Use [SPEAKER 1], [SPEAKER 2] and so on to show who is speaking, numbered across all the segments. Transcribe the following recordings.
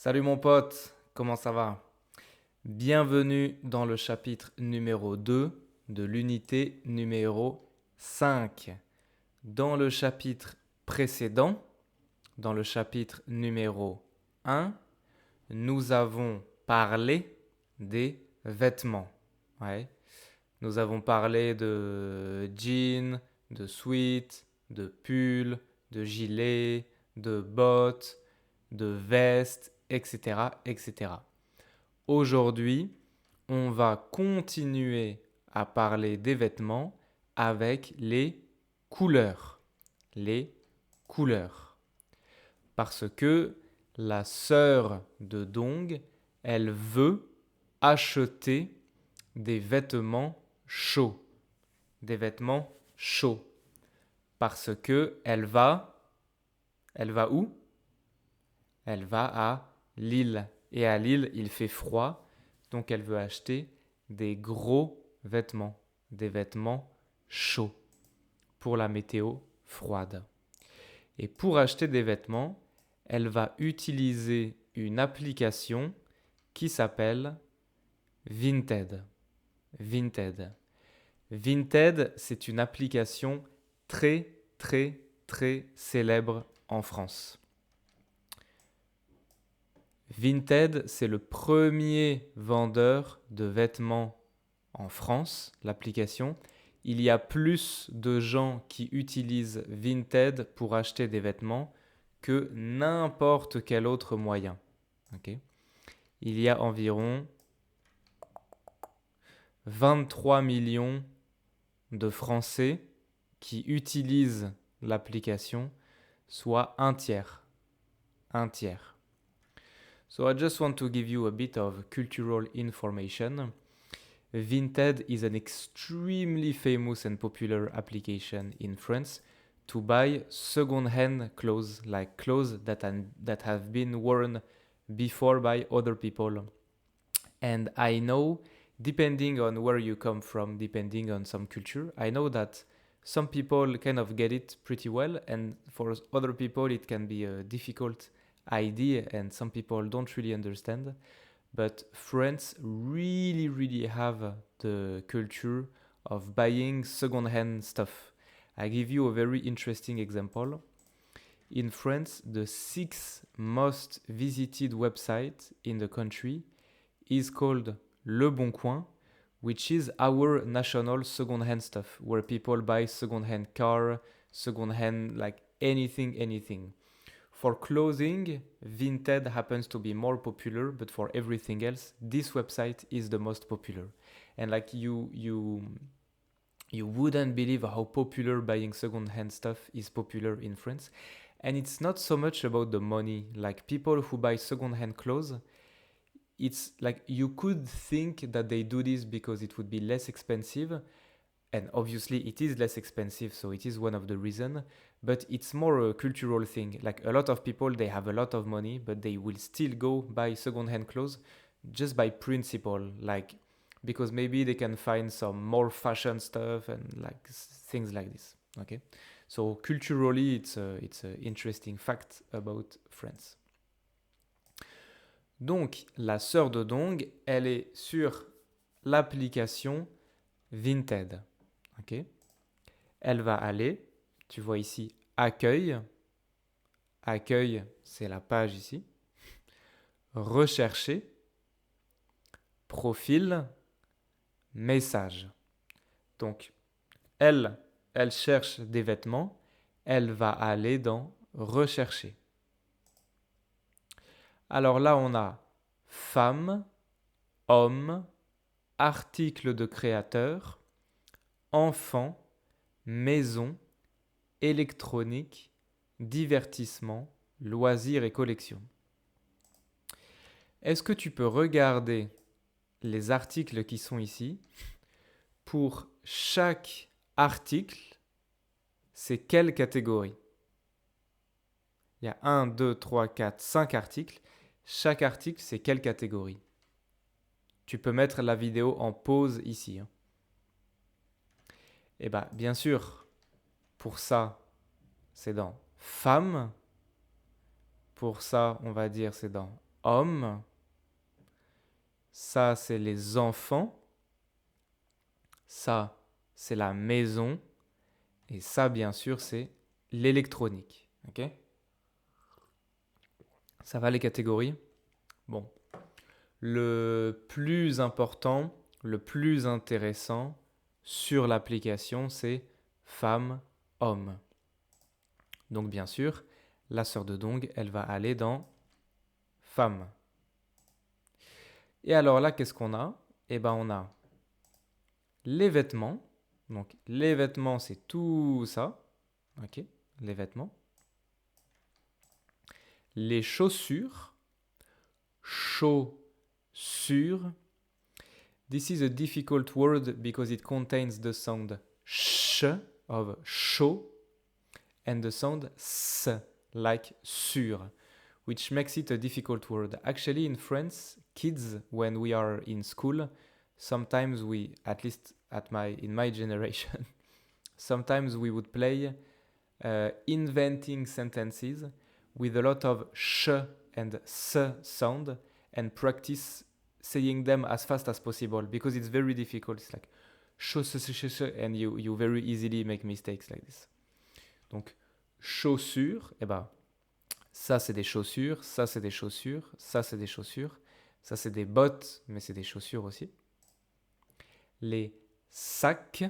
[SPEAKER 1] Salut mon pote, comment ça va? Bienvenue dans le chapitre numéro 2 de l'unité numéro 5. Dans le chapitre précédent, dans le chapitre numéro 1, nous avons parlé des vêtements. Ouais. Nous avons parlé de jeans, de sweats, de pulls, de gilets, de bottes, de vestes, etc., etc. Aujourd'hui, on va continuer à parler des vêtements avec les couleurs. Les couleurs. Parce que la sœur de Dong, elle veut acheter des vêtements chauds. Des vêtements chauds. Parce que elle va où? Elle va à Lille. Et à Lille, il fait froid, donc elle veut acheter des gros vêtements, des vêtements chauds pour la météo froide. Et pour acheter des vêtements, elle va utiliser une application qui s'appelle Vinted. Vinted. Vinted, c'est une application très, très, très célèbre en France. Vinted, c'est le premier vendeur de vêtements en France, l'application. Il y a plus de gens qui utilisent Vinted pour acheter des vêtements que n'importe quel autre moyen. Ok. Il y a environ 23 millions de Français qui utilisent l'application, soit un tiers. Un tiers. So I just want to give you a bit of cultural information. Vinted is an extremely famous and popular application in France to buy second-hand clothes, like clothes that have been worn before by other people. And I know, depending on where you come from, depending on some culture, I know that some people kind of get it pretty well, and for other people it can be a difficult idea, and some people don't really understand. But France really have the culture of buying second-hand stuff. I give you a very interesting example. In France, the sixth most visited website in the country is called Le Bon Coin, which is our national second-hand stuff, where people buy second-hand car, second-hand like anything. For clothing, Vinted happens to be more popular, but for everything else, this website is the most popular. And like you wouldn't believe how popular buying second-hand stuff is popular in France. And it's not so much about the money. Like people who buy second-hand clothes, it's like you could think that they do this because it would be less expensive, and obviously it is less expensive, so it is one of the reasons, but it's more a cultural thing. Like a lot of people, they have a lot of money, but they will still go buy second-hand clothes just by principle, like because maybe they can find some more fashion stuff and like things like this. Okay, so culturally it's a interesting fact about France. Donc la sœur de Dong, elle est sur l'application Vinted. Ok. Elle va aller, tu vois ici, accueil. Accueil, c'est la page ici. Rechercher. Profil. Message. Donc, elle cherche des vêtements. Elle va aller dans rechercher. Alors là, on a femme, homme, article de créateur, enfant, maison, électronique, divertissement, loisirs et collections. Est-ce que tu peux regarder les articles qui sont ici? Pour chaque article, c'est quelle catégorie? Il y a 1, 2, 3, 4, 5 articles. Chaque article, c'est quelle catégorie? Tu peux mettre la vidéo en pause ici. Eh bien, bien sûr, pour ça, c'est dans femme. Pour ça, on va dire c'est dans hommes. Ça, c'est les enfants. Ça, c'est la maison. Et ça, bien sûr, c'est l'électronique. Ok? Ça va les catégories? Bon. Le plus important, le plus intéressant sur l'application, c'est femme, homme. Donc bien sûr, la sœur de Dong, elle va aller dans femme. Et alors là, qu'est-ce qu'on a? Eh ben, on a les vêtements. Donc les vêtements, c'est tout ça. Ok, les vêtements. Les chaussures. Chaussures. This is a difficult word because it contains the sound sh of chaud and the sound s like sur, which makes it a difficult word. Actually, in France, kids, when we are in school, sometimes we, at least in my generation, sometimes we would play inventing sentences with a lot of sh and s sound and practice saying them as fast as possible because it's very difficult. It's like sh, and you very easily make mistakes like this. Donc, chaussures, eh ben, ça c'est des chaussures, ça c'est des chaussures, ça c'est des chaussures, ça c'est des bottes, mais c'est des chaussures aussi. Les sacs,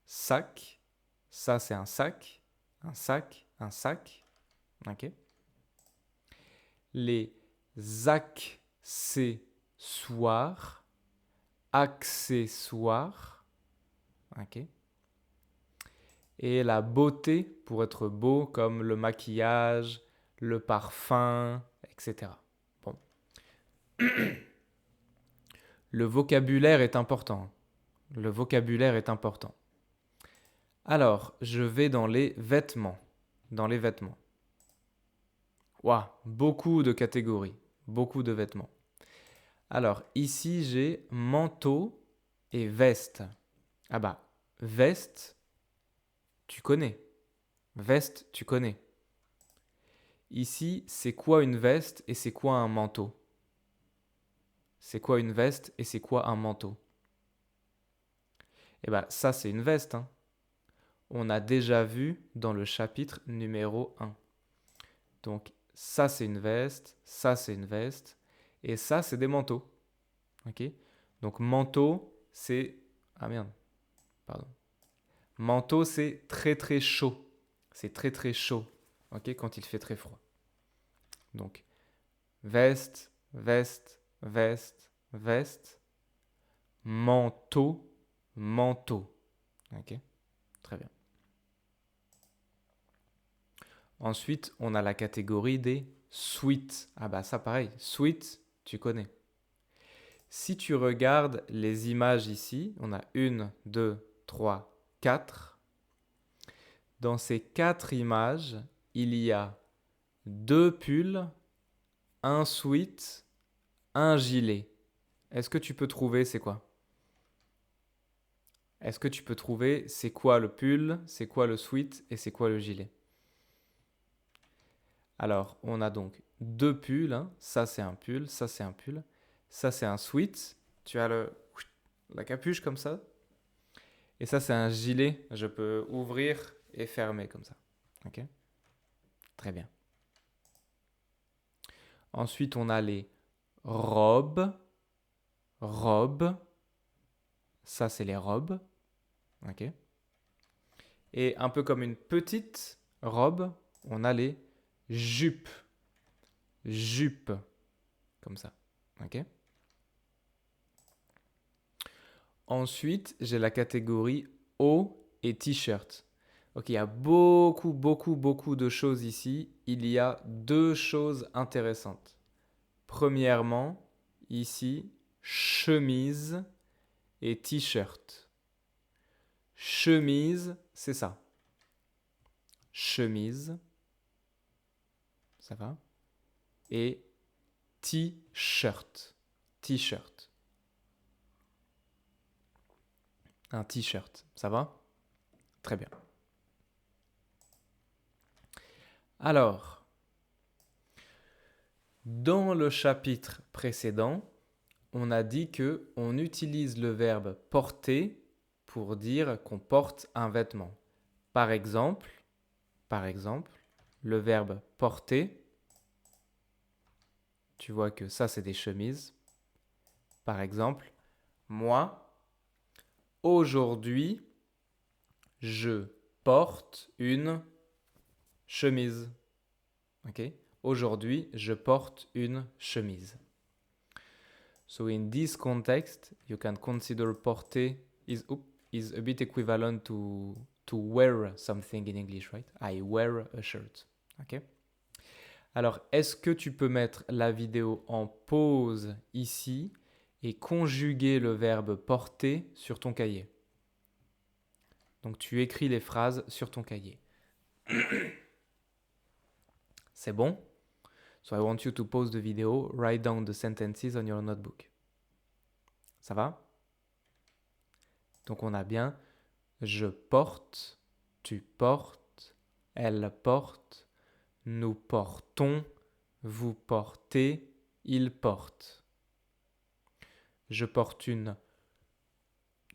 [SPEAKER 1] sac, ça c'est un sac, un sac, un sac, ok. Les accessoires, accessoires, ok. Et la beauté, pour être beau, comme le maquillage, le parfum, etc. Bon. Le vocabulaire est important. Le vocabulaire est important. Alors, je vais dans les vêtements. Dans les vêtements. Waouh, beaucoup de catégories, beaucoup de vêtements. Alors, ici, j'ai manteau et veste. Ah bah, veste, tu connais. Veste, tu connais. Ici, c'est quoi une veste et c'est quoi un manteau? C'est quoi une veste et c'est quoi un manteau? Eh bien, ça, c'est une veste. Hein. On a déjà vu dans le chapitre numéro 1. Donc, ça, c'est une veste, ça, c'est une veste, et ça, c'est des manteaux. Ok? Donc, manteau, c'est... Ah merde, pardon. Manteau, c'est très très chaud. C'est très très chaud, ok, quand il fait très froid. Donc, veste, veste, veste, veste. Manteau, manteau. Ok, très bien. Ensuite, on a la catégorie des sweats. Ah bah ça pareil, sweat, tu connais. Si tu regardes les images ici, on a 1, 2, 3, 4. Dans ces 4 images, il y a 2 pulls, un sweat, un gilet. Est-ce que tu peux trouver c'est quoi? Est-ce que tu peux trouver c'est quoi le pull, c'est quoi le sweat et c'est quoi le gilet? Alors, on a donc 2 pulls. Hein. Ça, c'est un pull, ça, c'est un pull. Ça, c'est un sweat. Tu as la capuche comme ça. Et ça, c'est un gilet. Je peux ouvrir et fermer comme ça. Ok? Très bien. Ensuite, on a les robes. Robes. Ça, c'est les robes. Ok? Et un peu comme une petite robe, on a les jupes. Jupes. Comme ça. Ok? Ensuite, j'ai la catégorie haut et t-shirt. Ok, il y a beaucoup, beaucoup, beaucoup de choses ici. Il y a 2 choses intéressantes. Premièrement, ici, chemise et t-shirt. Chemise, c'est ça. Chemise, ça va. Et t-shirt. T-shirt. Un t-shirt, ça va? Très bien. Alors, Dans le chapitre précédent, on a dit que on utilise le verbe porter pour dire qu'on porte un vêtement. Par exemple, le verbe porter, tu vois que ça c'est des chemises. Par exemple, moi, aujourd'hui, je porte une chemise. Ok? Aujourd'hui, je porte une chemise. So in this context, you can consider porter is a bit equivalent to wear something in English, right? I wear a shirt. Ok? Alors, est-ce que tu peux mettre la vidéo en pause ici et conjuguer le verbe porter sur ton cahier? Donc, tu écris les phrases sur ton cahier. C'est bon? So I want you to pause the video, write down the sentences on your notebook. Ça va? Donc on a bien je porte, tu portes, elle porte, nous portons, vous portez, il porte. Je porte une,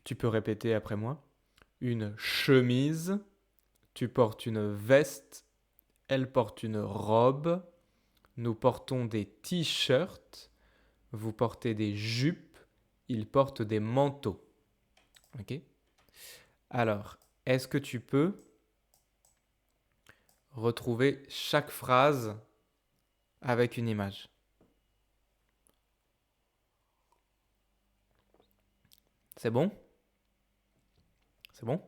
[SPEAKER 1] tu peux répéter après moi, une chemise, tu portes une veste, elle porte une robe, nous portons des t-shirts, vous portez des jupes, ils portent des manteaux. Ok? Alors, est-ce que tu peux retrouver chaque phrase avec une image? C'est bon? C'est bon?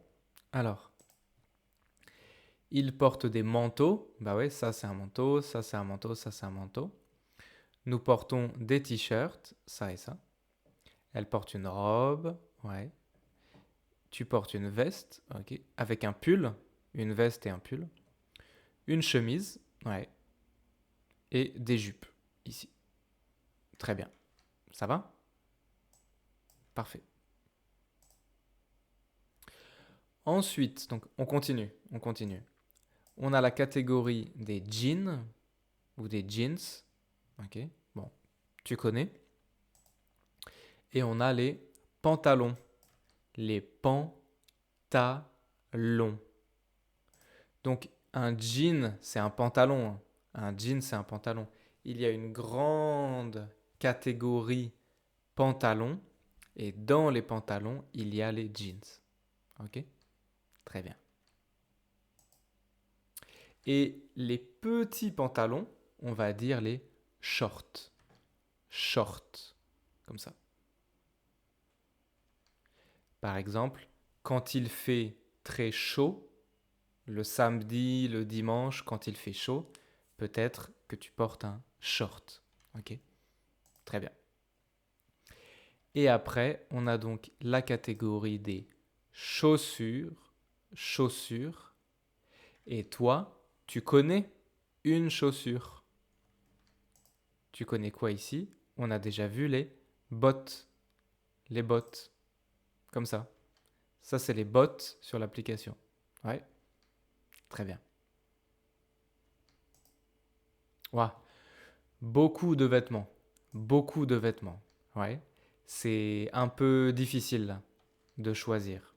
[SPEAKER 1] Alors, ils portent des manteaux. Bah ouais, ça c'est un manteau, ça c'est un manteau, ça c'est un manteau. Nous portons des t-shirts, ça et ça. Elle porte une robe, ouais. Tu portes une veste, ok. Avec un pull, une veste et un pull. Une chemise, ouais. Et des jupes, ici. Très bien. Ça va? Parfait. Ensuite, donc on continue. On a la catégorie des jeans ou des jeans. Ok, bon, tu connais. Et on a les pantalons. Les pantalons. Donc un jean, c'est un pantalon, hein. Un jean, c'est un pantalon. Il y a une grande catégorie pantalons. Et dans les pantalons, il y a les jeans. Ok? Très bien. Et les petits pantalons, on va dire les shorts. Shorts. Comme ça. Par exemple, quand il fait très chaud, le samedi, le dimanche, quand il fait chaud, peut-être que tu portes un short. Ok? Très bien. Et après, on a donc la catégorie des chaussures. Chaussures. Et toi, tu connais une chaussure. Tu connais quoi ici? On a déjà vu les bottes. Les bottes. Comme ça. Ça, c'est les bottes sur l'application. Ouais. Très bien. Waouh. Beaucoup de vêtements. Beaucoup de vêtements. Ouais. C'est un peu difficile là, de choisir.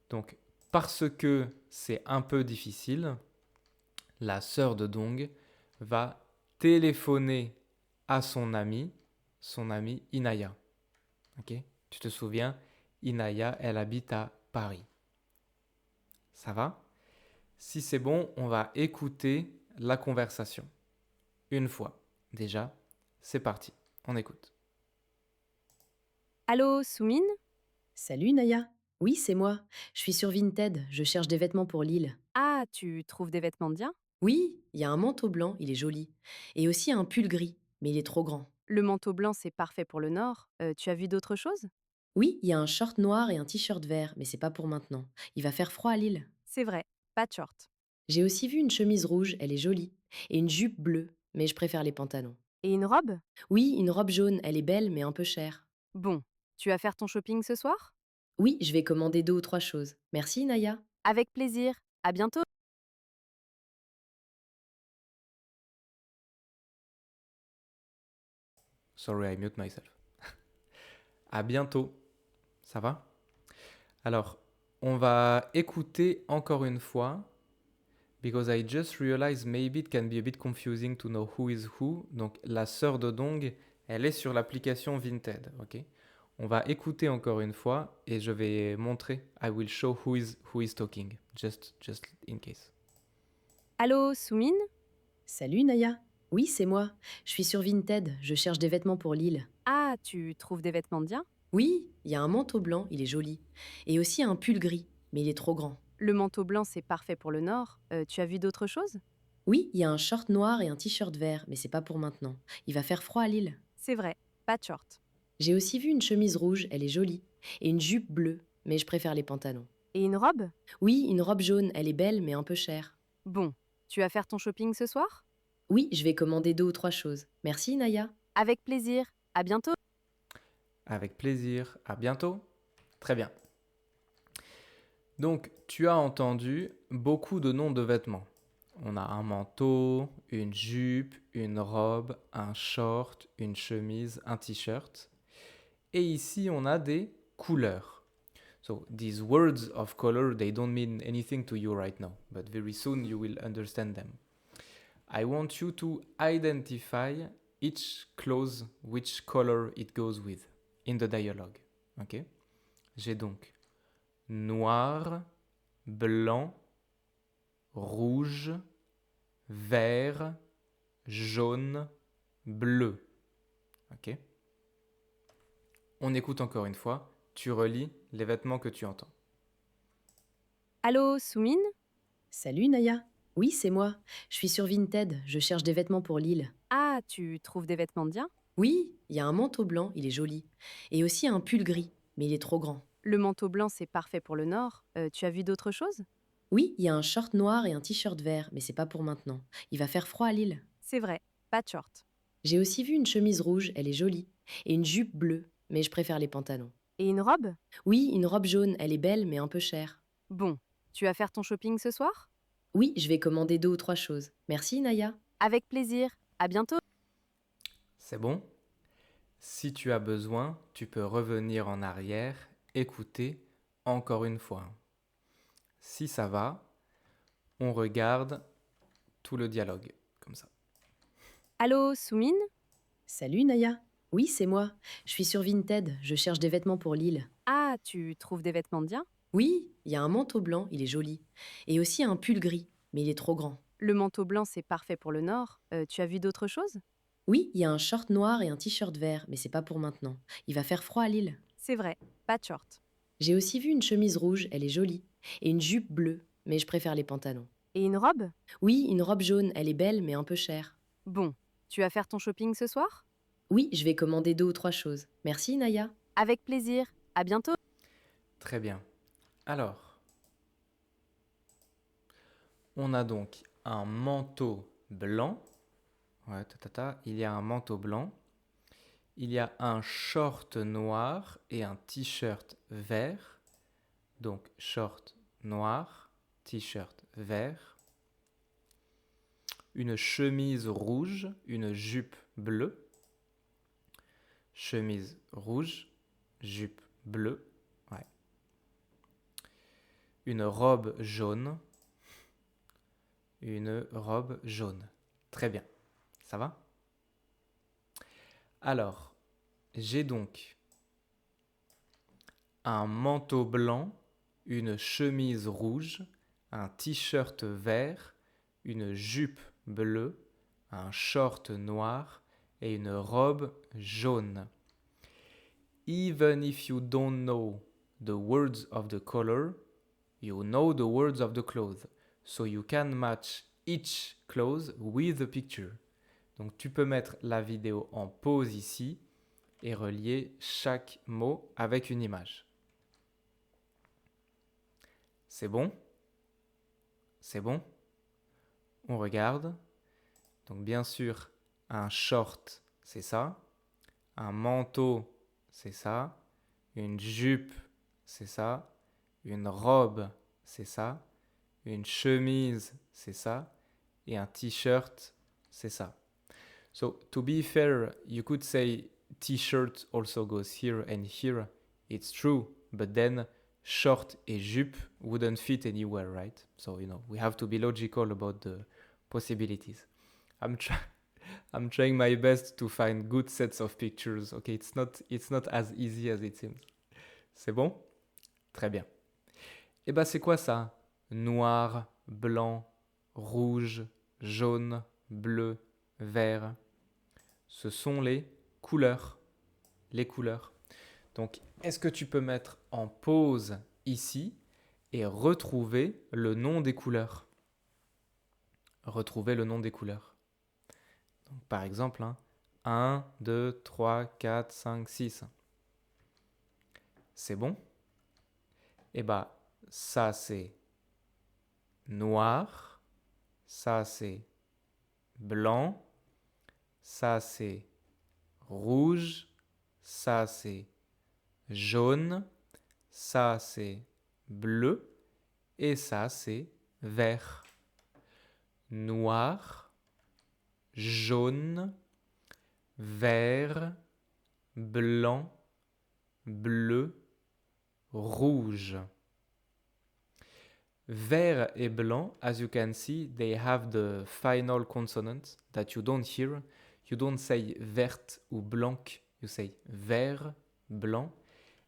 [SPEAKER 1] Donc, parce que c'est un peu difficile, la sœur de Dong va téléphoner à son ami Inaya. Ok? Tu te souviens, Inaya, elle habite à Paris. Ça va? Si c'est bon, on va écouter la conversation. Une fois. Déjà, c'est parti. On écoute.
[SPEAKER 2] Allô, Soumine?
[SPEAKER 3] Salut Naya. Oui, c'est moi. Je suis sur Vinted, je cherche des vêtements pour Lille.
[SPEAKER 2] Ah, tu trouves des vêtements bien?
[SPEAKER 3] Oui, il y a un manteau blanc, il est joli. Et aussi un pull gris, mais il est trop grand.
[SPEAKER 2] Le manteau blanc, c'est parfait pour le nord. Tu as vu d'autres choses?
[SPEAKER 3] Oui, il y a un short noir et un t-shirt vert, mais c'est pas pour maintenant. Il va faire froid à Lille.
[SPEAKER 2] C'est vrai, pas de short.
[SPEAKER 3] J'ai aussi vu une chemise rouge, elle est jolie. Et une jupe bleue, mais je préfère les pantalons.
[SPEAKER 2] Et une robe?
[SPEAKER 3] Oui, une robe jaune, elle est belle, mais un peu chère.
[SPEAKER 2] Bon, tu vas faire ton shopping ce soir?
[SPEAKER 3] Oui, je vais commander 2 ou 3 choses. Merci Naya.
[SPEAKER 2] Avec plaisir. À bientôt.
[SPEAKER 1] Sorry, I mute myself. À bientôt. Ça va? Alors, on va écouter encore une fois, because I just realized maybe it can be a bit confusing to know who is who. Donc, la sœur de Dong, elle est sur l'application Vinted, ok? On va écouter encore une fois et je vais montrer. I will show who is talking, just in case.
[SPEAKER 2] Allô, Soumine?
[SPEAKER 3] Salut Naya. Oui, c'est moi. Je suis sur Vinted, je cherche des vêtements pour Lille.
[SPEAKER 2] Ah, tu trouves des vêtements bien?
[SPEAKER 3] Oui, il y a un manteau blanc, il est joli. Et aussi un pull gris, mais il est trop grand.
[SPEAKER 2] Le manteau blanc, c'est parfait pour le nord. Tu as vu d'autres choses?
[SPEAKER 3] Oui, il y a un short noir et un t-shirt vert, mais c'est pas pour maintenant. Il va faire froid à Lille.
[SPEAKER 2] C'est vrai, pas de short.
[SPEAKER 3] J'ai aussi vu une chemise rouge, elle est jolie. Et une jupe bleue, mais je préfère les pantalons.
[SPEAKER 2] Et une robe?
[SPEAKER 3] Oui, une robe jaune, elle est belle, mais un peu chère.
[SPEAKER 2] Bon, tu vas faire ton shopping ce soir?
[SPEAKER 3] Oui, je vais commander 2 ou 3 choses. Merci Naya.
[SPEAKER 2] Avec plaisir. À bientôt.
[SPEAKER 1] Avec plaisir. À bientôt. Très bien. Donc, tu as entendu beaucoup de noms de vêtements. On a un manteau, une jupe, une robe, un short, une chemise, un t-shirt. Et ici, on a des couleurs. So, these words of color, they don't mean anything to you right now, but very soon you will understand them. I want you to identify each clothes, which color it goes with, in the dialogue. Ok? J'ai donc noir, blanc, rouge, vert, jaune, bleu. Ok? On écoute encore une fois. Tu relis les vêtements que tu entends.
[SPEAKER 2] Allô, Soumine?
[SPEAKER 3] Salut Naya. Oui, c'est moi. Je suis sur Vinted, je cherche des vêtements pour Lille.
[SPEAKER 2] Ah, tu trouves des vêtements bien?
[SPEAKER 3] Oui, il y a un manteau blanc, il est joli. Et aussi un pull gris, mais il est trop grand.
[SPEAKER 2] Le manteau blanc, c'est parfait pour le nord. Tu as vu d'autres choses?
[SPEAKER 3] Oui, il y a un short noir et un t-shirt vert, mais c'est pas pour maintenant. Il va faire froid à Lille.
[SPEAKER 2] C'est vrai, pas de short.
[SPEAKER 3] J'ai aussi vu une chemise rouge, elle est jolie. Et une jupe bleue, mais je préfère les pantalons.
[SPEAKER 2] Et une robe?
[SPEAKER 3] Oui, une robe jaune, elle est belle, mais un peu chère.
[SPEAKER 2] Bon, tu vas faire ton shopping ce soir?
[SPEAKER 3] Oui, je vais commander 2 ou 3 choses. Merci Naya.
[SPEAKER 2] Avec plaisir. À bientôt.
[SPEAKER 1] C'est bon? Si tu as besoin, tu peux revenir en arrière, écouter encore une fois. Si ça va, on regarde tout le dialogue, comme ça.
[SPEAKER 2] Allô, Soumine?
[SPEAKER 3] Salut Naya. Oui, c'est moi. Je suis sur Vinted, je cherche des vêtements pour Lille.
[SPEAKER 2] Ah, tu trouves des vêtements bien?
[SPEAKER 3] Oui, il y a un manteau blanc, il est joli. Et aussi un pull gris, mais il est trop grand.
[SPEAKER 2] Le manteau blanc, c'est parfait pour le nord. Tu as vu d'autres choses?
[SPEAKER 3] Oui, il y a un short noir et un t-shirt vert, mais c'est pas pour maintenant. Il va faire froid à Lille.
[SPEAKER 2] C'est vrai, pas de short.
[SPEAKER 3] J'ai aussi vu une chemise rouge, elle est jolie. Et une jupe bleue, mais je préfère les pantalons.
[SPEAKER 2] Et une robe?
[SPEAKER 3] Oui, une robe jaune, elle est belle, mais un peu chère.
[SPEAKER 2] Bon, tu vas faire ton shopping ce soir?
[SPEAKER 3] Oui, je vais commander 2 ou 3 choses. Merci Naya.
[SPEAKER 2] Avec plaisir. À bientôt.
[SPEAKER 1] Très bien. Alors, on a donc un manteau blanc. Ouais, il y a un manteau blanc. Il y a un short noir et un t-shirt vert. Donc, short noir, t-shirt vert. Une chemise rouge, une jupe bleue. Chemise rouge, jupe bleue. Ouais. Une robe jaune. Une robe jaune. Très bien. Ça va? Alors, j'ai donc un manteau blanc, une chemise rouge, un t-shirt vert, une jupe bleue, un short noir et une robe jaune. Even if you don't know the words of the color, you know the words of the clothes. So you can match each clothes with the picture. Donc tu peux mettre la vidéo en pause ici et relier chaque mot avec une image. C'est bon? C'est bon? On regarde. Donc bien sûr, un short, c'est ça. Un manteau, c'est ça. Une jupe, c'est ça. Une robe, c'est ça. Une chemise, c'est ça. Et un t-shirt, c'est ça. So to be fair, you could say t-shirt also goes here and here. It's true, but then short et jupe wouldn't fit anywhere, right? So, we have to be logical about the possibilities. I'm trying my best to find good sets of pictures. Okay, it's not as easy as it seems. C'est bon? Très bien. Eh ben, c'est quoi ça? Noir, blanc, rouge, jaune, bleu, vert. Ce sont les couleurs. Les couleurs. Donc, est-ce que tu peux mettre en pause ici et retrouver le nom des couleurs? Retrouver le nom des couleurs. Donc, par exemple, 1, 2, 3, 4, 5, 6. C'est bon? Eh bien, ça c'est noir, ça c'est blanc, ça c'est rouge, ça c'est jaune, ça c'est bleu et ça c'est vert. Noir, jaune, vert, blanc, bleu, rouge. Vert et blanc, as you can see, they have the final consonant that you don't hear. You don't say vert ou blanc, you say vert, blanc.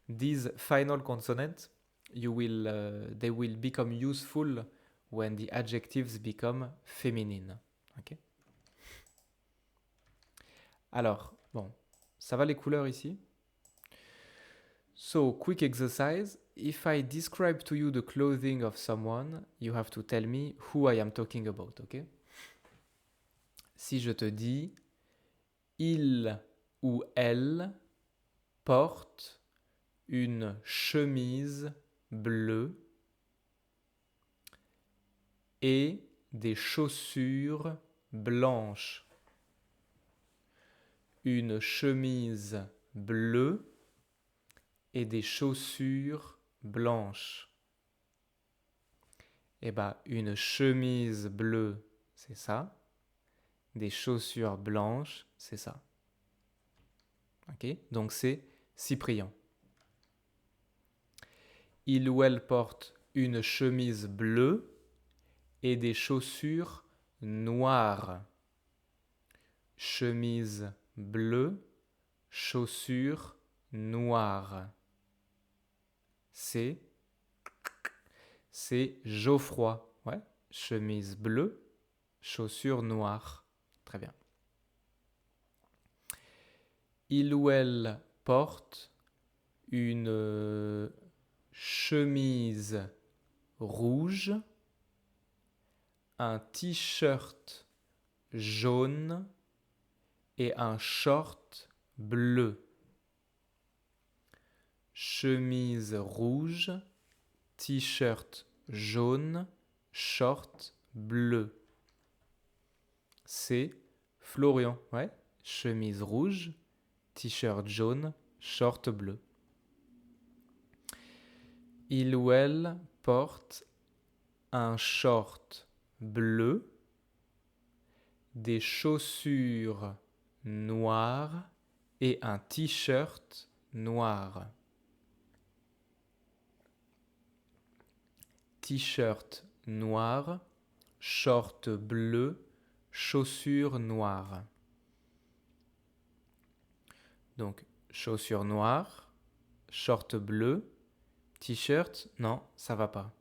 [SPEAKER 1] These final consonants, they will become useful when the adjectives become feminine. Okay? Alors, bon, ça va les couleurs ici? So, quick exercise. If I describe to you the clothing of someone, you have to tell me who I am talking about, ok? Si je te dis, il ou elle porte une chemise bleue et des chaussures blanches. Une chemise bleue et des chaussures blanches. Eh bien, une chemise bleue, c'est ça. Des chaussures blanches, c'est ça. Ok? Donc, c'est Cyprien. Il ou elle porte une chemise bleue et des chaussures noires. Chemise bleue, chaussures noires. C'est Geoffroy. Ouais. Chemise bleue, chaussures noires. Très bien. Il ou elle porte une chemise rouge, un t-shirt jaune et un short bleu. Chemise rouge, t-shirt jaune, short bleu. C'est Florian, ouais. Chemise rouge, t-shirt jaune, short bleu. Il ou elle porte un short bleu, des chaussures noires et un t-shirt noir. T-shirt noir, short bleu, chaussures noires. Donc, chaussures noires, short bleu, t-shirt, non, ça va pas.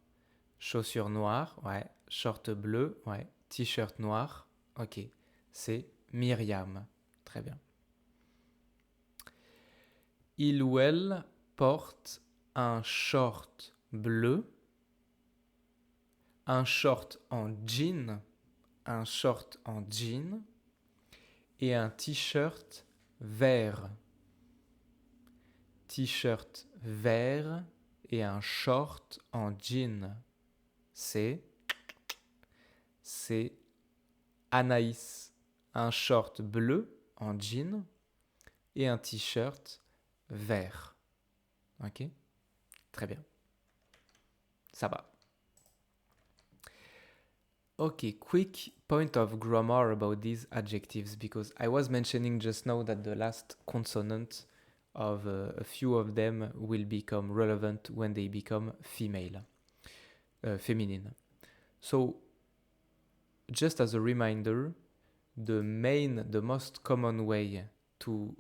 [SPEAKER 1] Chaussures noires, ouais, short bleu, ouais, t-shirt noir, ok, c'est Myriam. Très bien. Il ou elle porte un short bleu, un short en jean et un t-shirt vert. T-shirt vert et un short en jean. C'est Anaïs. Un short bleu en jean et un t-shirt vert. Ok? Très bien. Ça va. Okay, quick point of grammar about these adjectives, because I was mentioning just now that the last consonant of a few of them will become relevant when they become feminine. So, just as a reminder, the most common way to,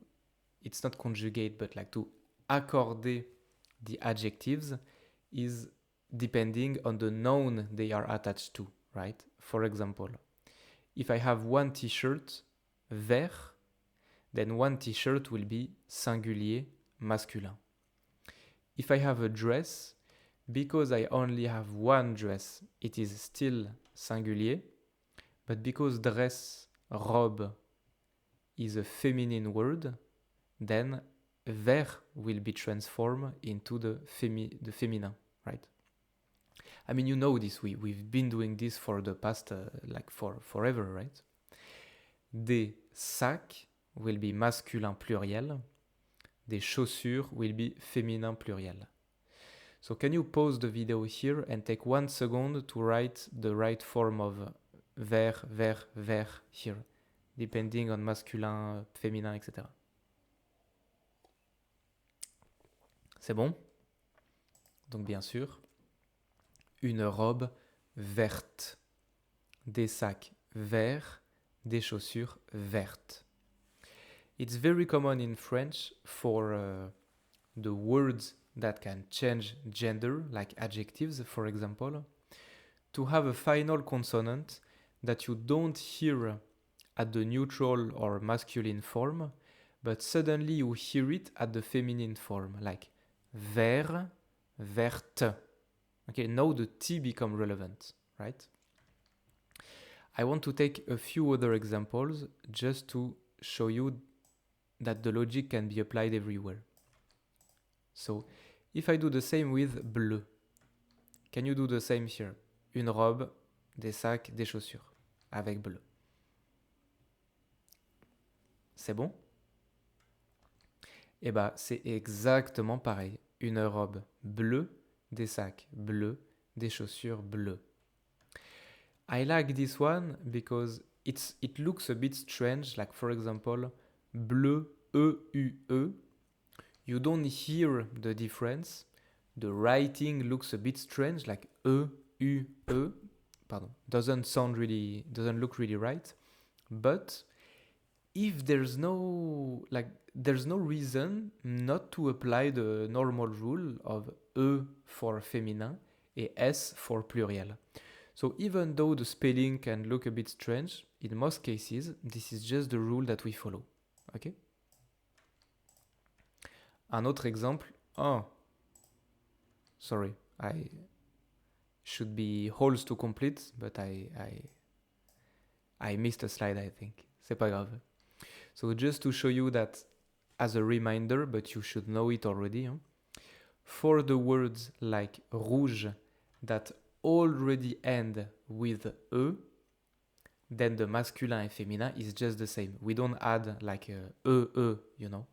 [SPEAKER 1] it's not conjugate, but like to accorder the adjectives is depending on the noun they are attached to, right? For example, if I have one t-shirt, vert, then one t-shirt will be singulier masculin. If I have a dress, because I only have one dress, it is still singulier, but because dress, robe, is a feminine word, then vert will be transformed into the feminine, right? I mean, you know this, we've been doing this for the past, like for forever, right? Des sacs will be masculin pluriel, des chaussures will be féminin pluriel. So can you pause the video here and take 1 second to write the right form of vert, here, depending on masculin, féminin, etc. C'est bon? Donc bien sûr, une robe verte, des sacs verts, des chaussures vertes. It's very common in French for the words that can change gender, like adjectives, for example, to have a final consonant that you don't hear at the neutral or masculine form, but suddenly you hear it at the feminine form, like vert, verte. Okay, now the T become relevant, right? I want to take a few other examples just to show you that the logic can be applied everywhere. So, if I do the same with bleu, can you do the same here? Une robe, des sacs, des chaussures, avec bleu. C'est bon? Eh bien, c'est exactement pareil. Une robe bleue, des sacs bleus, des chaussures bleues. I like this one because it looks a bit strange, like for example, bleu, E-U-E. You don't hear the difference. The writing looks a bit strange, like E-U-E. Pardon, doesn't look really right. But if there's no reason not to apply the normal rule of E for féminin et S for pluriel. So even though the spelling can look a bit strange, in most cases, this is just the rule that we follow. Okay? Un autre exemple. Oh, sorry, I should be holes to complete, but I missed a slide, I think. C'est pas grave. So just to show you that as a reminder, but you should know it already, for the words like rouge that already end with E, then the masculin and féminin is just the same. We don't add like a you know.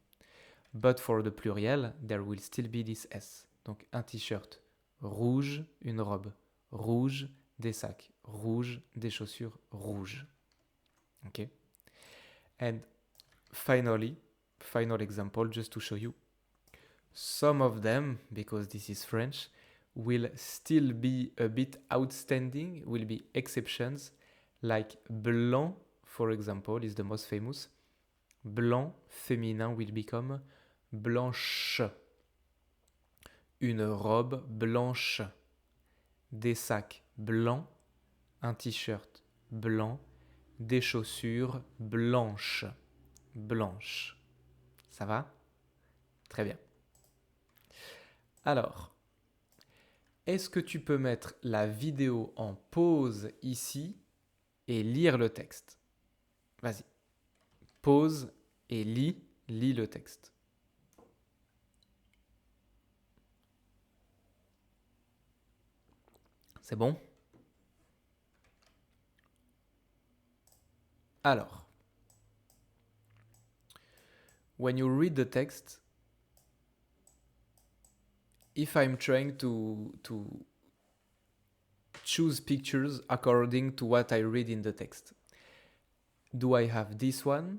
[SPEAKER 1] But for the pluriel, there will still be this S. Donc un t-shirt rouge, une robe rouge, des sacs rouges, des chaussures rouges. Okay? And finally, final example just to show you. Some of them, because this is French, will still be a bit outstanding, will be exceptions, like blanc, for example, is the most famous. Blanc, féminin will become blanche. Une robe blanche. Des sacs blancs. Un t-shirt blanc. Des chaussures blanches. Blanche. Ça va? Très bien. Alors, est-ce que tu peux mettre la vidéo en pause ici et lire le texte? Vas-y. Pause et lis le texte. C'est bon? Alors, when you read the text, if I'm trying to choose pictures according to what I read in the text. Do I have this one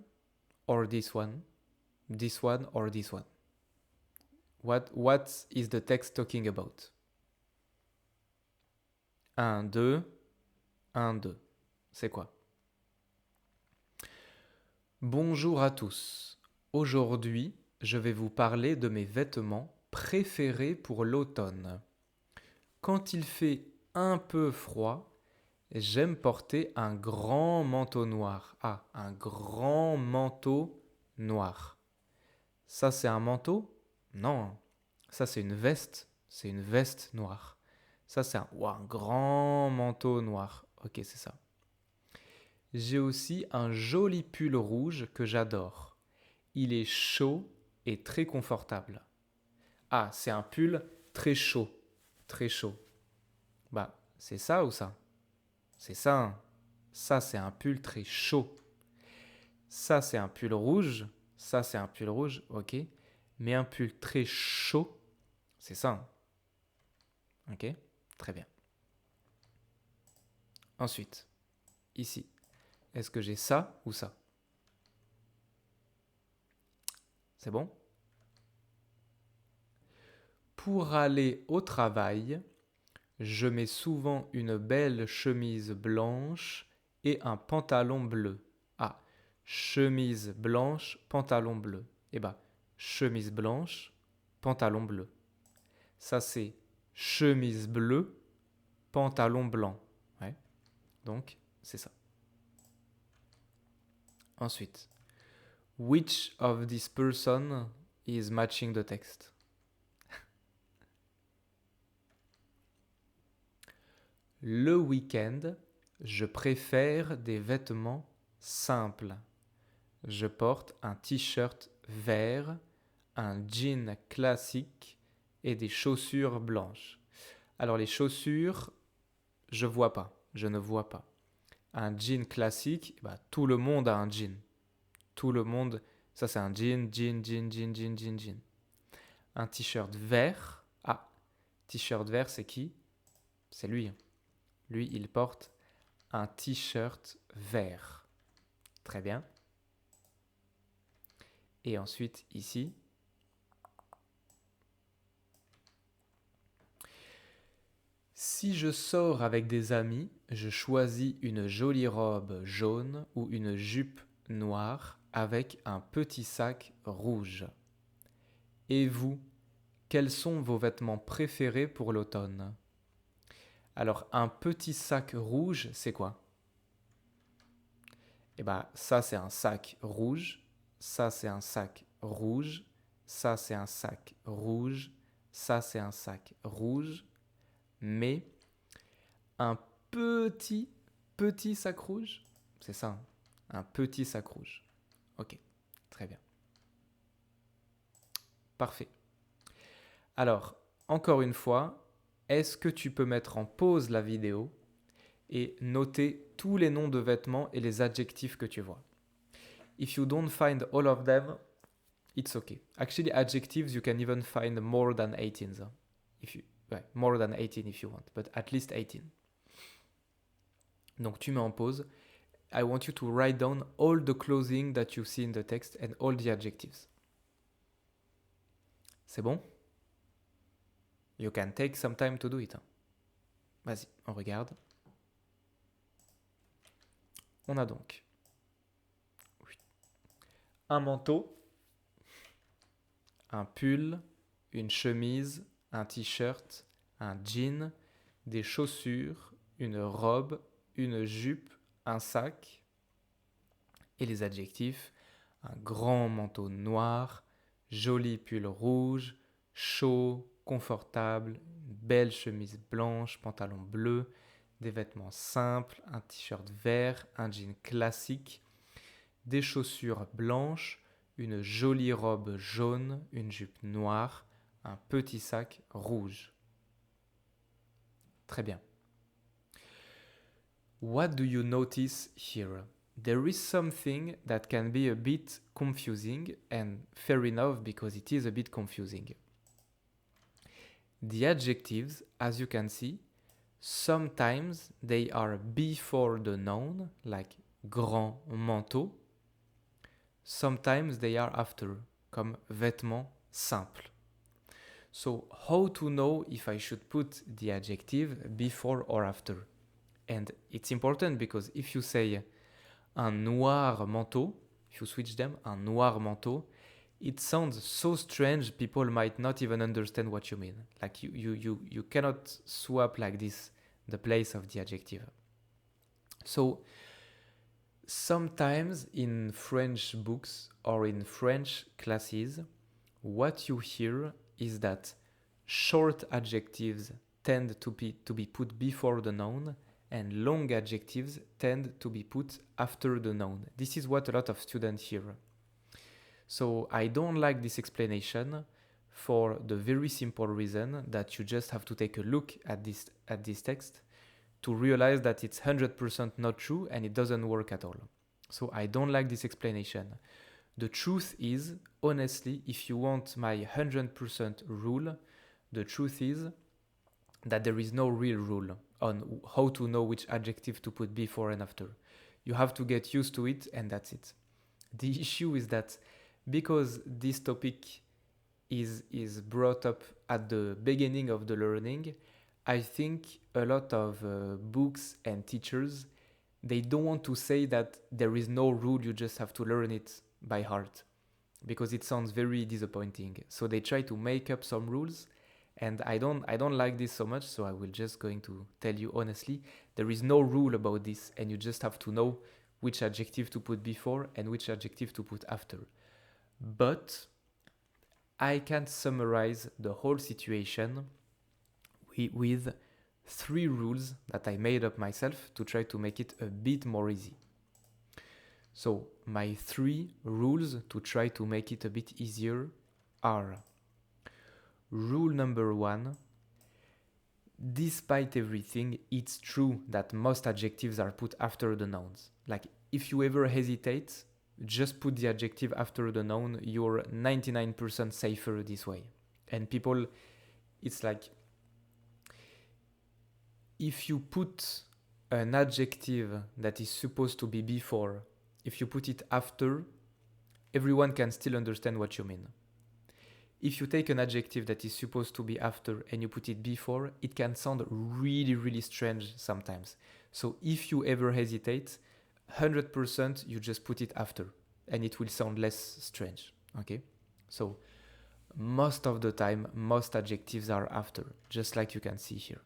[SPEAKER 1] or this one? This one or this one? What is the text talking about? 1, 2, 1, 2. C'est quoi? Bonjour à tous. Aujourd'hui, je vais vous parler de mes vêtements préférés pour l'automne. Quand il fait un peu froid, j'aime porter un grand manteau noir. Ah, un grand manteau noir. Ça, c'est un manteau? Non. Ça, c'est une veste. C'est une veste noire. Ça, c'est un grand manteau noir. Ok, c'est ça. J'ai aussi un joli pull rouge que j'adore. Il est chaud et très confortable. Ah, c'est un pull très chaud. Très chaud. Bah, c'est ça ou ça? C'est ça, hein. Ça, c'est un pull très chaud. Ça, c'est un pull rouge. Ça, c'est un pull rouge, ok. Mais un pull très chaud, c'est ça, hein. Ok, très bien. Ensuite, ici, est-ce que j'ai ça ou ça? C'est bon? Pour aller au travail, je mets souvent une belle chemise blanche et un pantalon bleu. Ah, chemise blanche, pantalon bleu. Eh bien, chemise blanche, pantalon bleu. Ça, c'est chemise bleue, pantalon blanc. Ouais, donc, c'est ça. Ensuite, which of this person is matching the text? Le week-end, je préfère des vêtements simples. Je porte un t-shirt vert, un jean classique et des chaussures blanches. Alors les chaussures, je vois pas, je ne vois pas. Un jean classique, bah, tout le monde a un jean. Tout le monde, ça c'est un jean. Un t-shirt vert, ah, t-shirt vert c'est qui? C'est lui. Lui, il porte un t-shirt vert. Très bien. Et ensuite, ici, si je sors avec des amis, je choisis une jolie robe jaune ou une jupe noire avec un petit sac rouge. Et vous, quels sont vos vêtements préférés pour l'automne? Alors, un petit sac rouge, c'est quoi? Eh bien, ça, c'est un sac rouge. Ça, c'est un sac rouge. Ça, c'est un sac rouge. Ça, c'est un sac rouge. Mais un petit sac rouge, c'est ça, hein, un petit sac rouge. Ok, très bien. Parfait. Alors, encore une fois, est-ce que tu peux mettre en pause la vidéo et noter tous les noms de vêtements et les adjectifs que tu vois? If you don't find all of them, it's okay. Actually, adjectives, you can even find more than 18. More than 18 if you want, but at least 18. Donc tu mets en pause. I want you to write down all the clothing that you see in the text and all the adjectives. C'est bon? You can take some time to do it. Vas-y, on regarde. On a donc un manteau, un pull, une chemise, un t-shirt, un jean, des chaussures, une robe, une jupe, un sac. Et les adjectifs, un grand manteau noir, joli pull rouge, chaud, confortable, une belle chemise blanche, pantalon bleu, des vêtements simples, un t-shirt vert, un jean classique, des chaussures blanches, une jolie robe jaune, une jupe noire, un petit sac rouge. Très bien. What do you notice here? There is something that can be a bit confusing, and fair enough because it is a bit confusing. The adjectives, as you can see, Sometimes they are before the noun, like grand manteau. Sometimes they are after, comme vêtements simples. So how to know if I should put the adjective before or after? And it's important because if you say un noir manteau, if you switch them, un noir manteau, it sounds so strange people might not even understand what you mean. Like you cannot swap like this the place of the adjective. So sometimes in French books or in French classes, what you hear is that short adjectives tend to be put before the noun and long adjectives tend to be put after the noun. This is what a lot of students hear. So I don't like this explanation for the very simple reason that you just have to take a look at this text to realize that it's 100% not true and it doesn't work at all. So I don't like this explanation. The truth is, honestly, if you want my 100% rule, the truth is that there is no real rule on how to know which adjective to put before and after. You have to get used to it and that's it. The issue is that because this topic is brought up at the beginning of the learning, I think a lot of books and teachers, they don't want to say that there is no rule, you just have to learn it by heart, because it sounds very disappointing. So they try to make up some rules, and I don't like this so much, so I will just going to tell you honestly, there is no rule about this, and you just have to know which adjective to put before and which adjective to put after. But I can summarize the whole situation with 3 rules that I made up myself to try to make it a bit more easy. So my 3 rules to try to make it a bit easier are: rule number 1, despite everything, it's true that most adjectives are put after the nouns. Like if you ever hesitate, just put the adjective after the noun, you're 99% safer this way. And people, it's like, if you put an adjective that is supposed to be before, if you put it after, everyone can still understand what you mean. If you take an adjective that is supposed to be after and you put it before, it can sound really, really strange sometimes. So if you ever hesitate, 100% you just put it after and it will sound less strange. Okay? So most of the time, most adjectives are after, just like you can see here.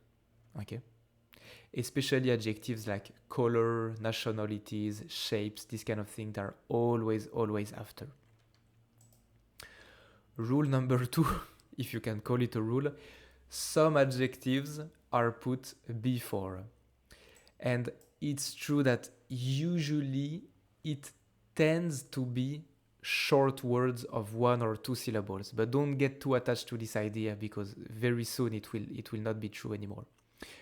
[SPEAKER 1] Okay? Especially adjectives like color, nationalities, shapes, this kind of thing, are always after. Rule number 2, if you can call it a rule, some adjectives are put before. And it's true that usually it tends to be short words of 1 or 2 syllables, but don't get too attached to this idea because very soon it will not be true anymore.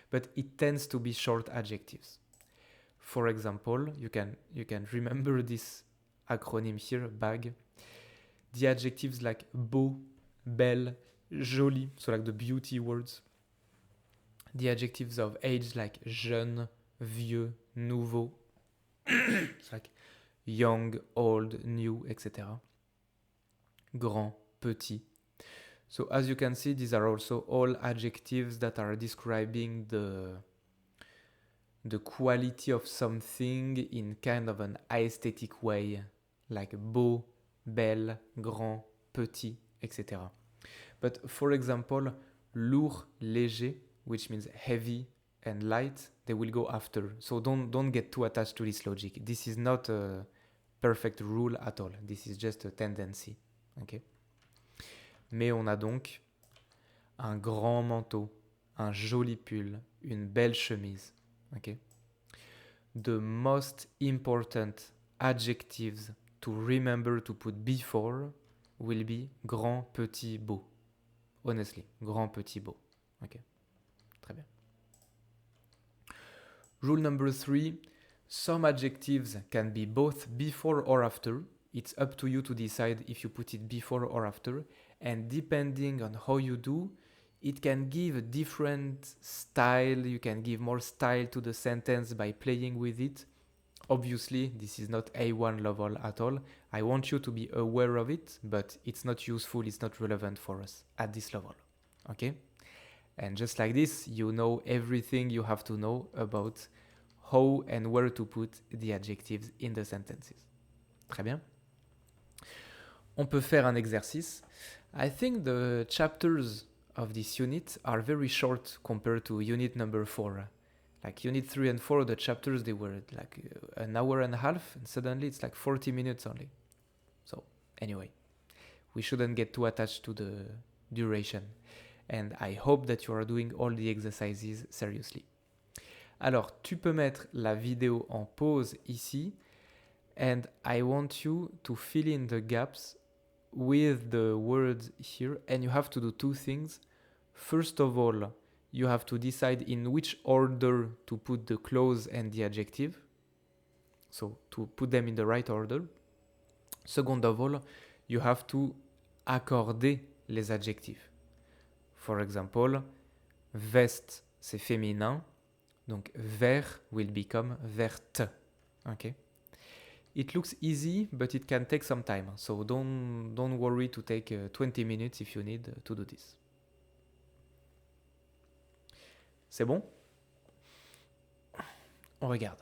[SPEAKER 1] But it tends to be short adjectives. For example, you can remember this acronym here, BAG. The adjectives like beau, belle, jolie, so like the beauty words. The adjectives of age like jeune, vieux, nouveau. It's like young, old, new, etc. Grand, petit. So as you can see, these are also all adjectives that are describing the quality of something in kind of an aesthetic way, like beau, belle, grand, petit, etc. But for example, lourd, léger, which means heavy and light, they will go after. So don't get too attached to this logic. This is not a perfect rule at all. This is just a tendency. Okay? Mais on a donc un grand manteau, un joli pull, une belle chemise. Okay? The most important adjectives to remember to put before will be grand, petit, beau. Honestly, grand, petit, beau. Okay? Très bien. Rule number 3, some adjectives can be both before or after. It's up to you to decide if you put it before or after. And depending on how you do, it can give a different style. You can give more style to the sentence by playing with it. Obviously, this is not A1 level at all. I want you to be aware of it, but it's not useful, it's not relevant for us at this level. Okay? And just like this, you know everything you have to know about how and where to put the adjectives in the sentences. Très bien. On peut faire un exercice. I think the chapters of this unit are very short compared to unit number 4. Like unit 3 and 4, the chapters, they were like an hour and a half, and suddenly it's like 40 minutes only. So anyway, we shouldn't get too attached to the duration. And I hope that you are doing all the exercises seriously. Alors, tu peux mettre la vidéo en pause ici, and I want you to fill in the gaps with the words here, and you have to do two things. First of all, you have to decide in which order to put the clause and the adjective. So to put them in the right order. Second of all, you have to accorder les adjectifs. For example, veste, c'est féminin. Donc vert will become verte. Okay? It looks easy, but it can take some time. So don't worry to take 20 minutes if you need to do this. C'est bon? On regarde.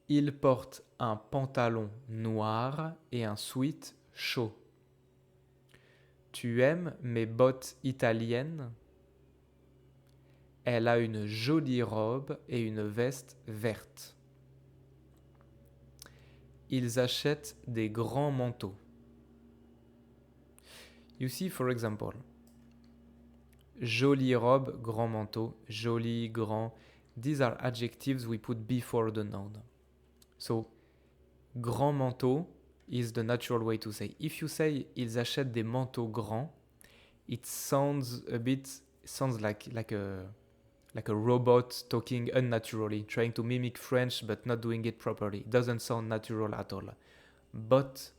[SPEAKER 1] Il porte un pantalon noir et un sweat chaud. Tu aimes mes bottes italiennes? Elle a une jolie robe et une veste verte. Ils achètent des grands manteaux. You see, for example, jolie robe, grand manteau, joli, grand. These are adjectives we put before the noun. So, grand manteau is the natural way to say. If you say ils achètent des manteaux grands, it sounds like a robot talking unnaturally, trying to mimic French but not doing it properly. It doesn't sound natural at all. But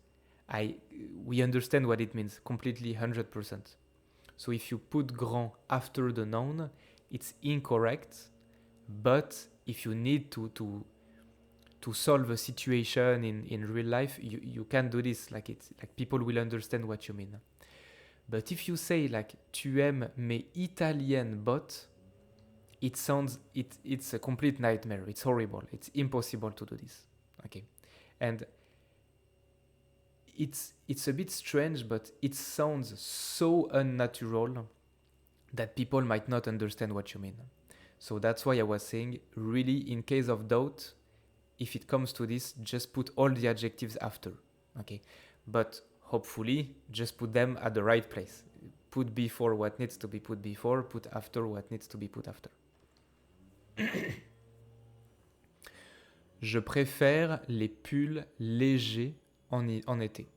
[SPEAKER 1] we understand what it means completely, 100%. So if you put grand after the noun, it's incorrect. But if you need to solve a situation in real life, you can do this. Like people will understand what you mean. But if you say like tu aimes mes italiennes bottes, it's a complete nightmare. It's horrible. It's impossible to do this. Okay, and it's a bit strange, but it sounds so unnatural that people might not understand what you mean. So that's why I was saying, really, in case of doubt, if it comes to this, just put all the adjectives after. Okay, but hopefully, just put them at the right place. Put before what needs to be put before, put after what needs to be put after. Je préfère les pulls légers en été.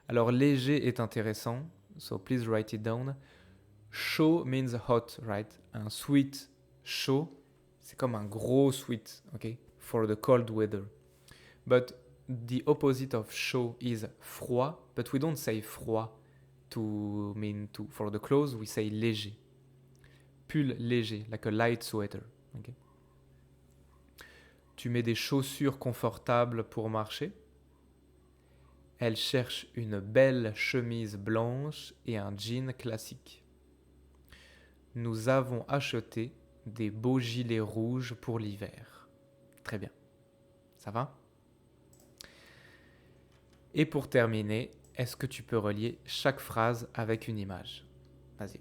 [SPEAKER 1] Alors léger est intéressant, so please write it down. Chaud means hot, right? Un sweat chaud, c'est comme un gros sweat, okay? For the cold weather. But the opposite of chaud is froid, but we don't say froid for the clothes, we say léger. Pull léger, like a light sweater. Okay? Tu mets des chaussures confortables pour marcher. Elle cherche une belle chemise blanche et un jean classique. Nous avons acheté des beaux gilets rouges pour l'hiver. Très bien. Ça va? Et pour terminer, est-ce que tu peux relier chaque phrase avec une image? Vas-y.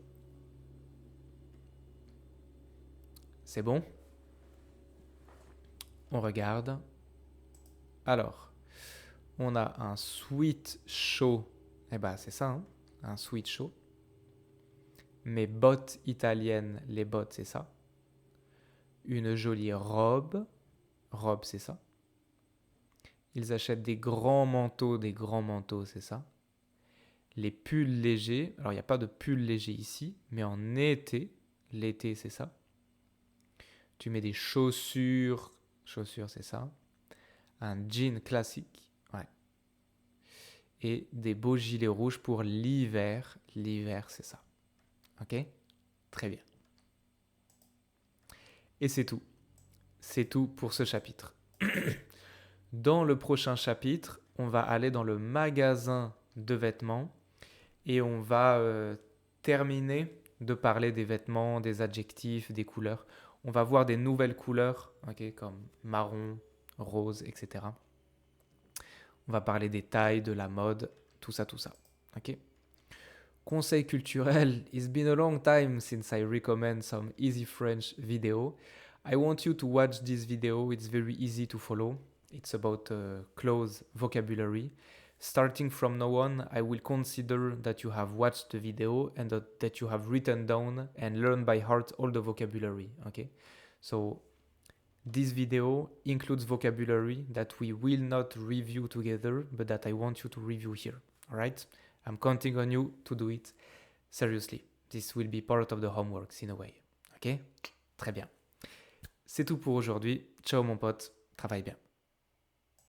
[SPEAKER 1] C'est bon? On regarde. Alors, on a un sweat chaud. Eh ben, c'est ça, hein? Un sweat chaud. Mes bottes italiennes, les bottes, c'est ça. Une jolie robe. Robe, c'est ça. Ils achètent des grands manteaux, c'est ça. Les pulls légers. Alors, il n'y a pas de pull léger ici, mais en été, l'été, c'est ça. Tu mets des chaussures, c'est ça. Un jean classique, ouais. et des beaux gilets rouges pour l'hiver. L'hiver, c'est ça. Ok? Très bien. Et c'est tout. C'est tout pour ce chapitre. Dans le prochain chapitre, on va aller dans le magasin de vêtements et on va terminer de parler des vêtements, des adjectifs, des couleurs. On va voir des nouvelles couleurs, ok, comme marron, rose, etc. On va parler des tailles, de la mode, tout ça, tout ça. Ok. Conseil culturel, it's been a long time since I recommend some easy French video. I want you to watch this video, it's very easy to follow. It's about close vocabulary. Starting from now on, I will consider that you have watched the video and that you have written down and learned by heart all the vocabulary, okay? So this video includes vocabulary that we will not review together, but that I want you to review here, all right? I'm counting on you to do it seriously. This will be part of the homeworks in a way, ok? Très bien. C'est tout pour aujourd'hui. Ciao mon pote, travaille bien.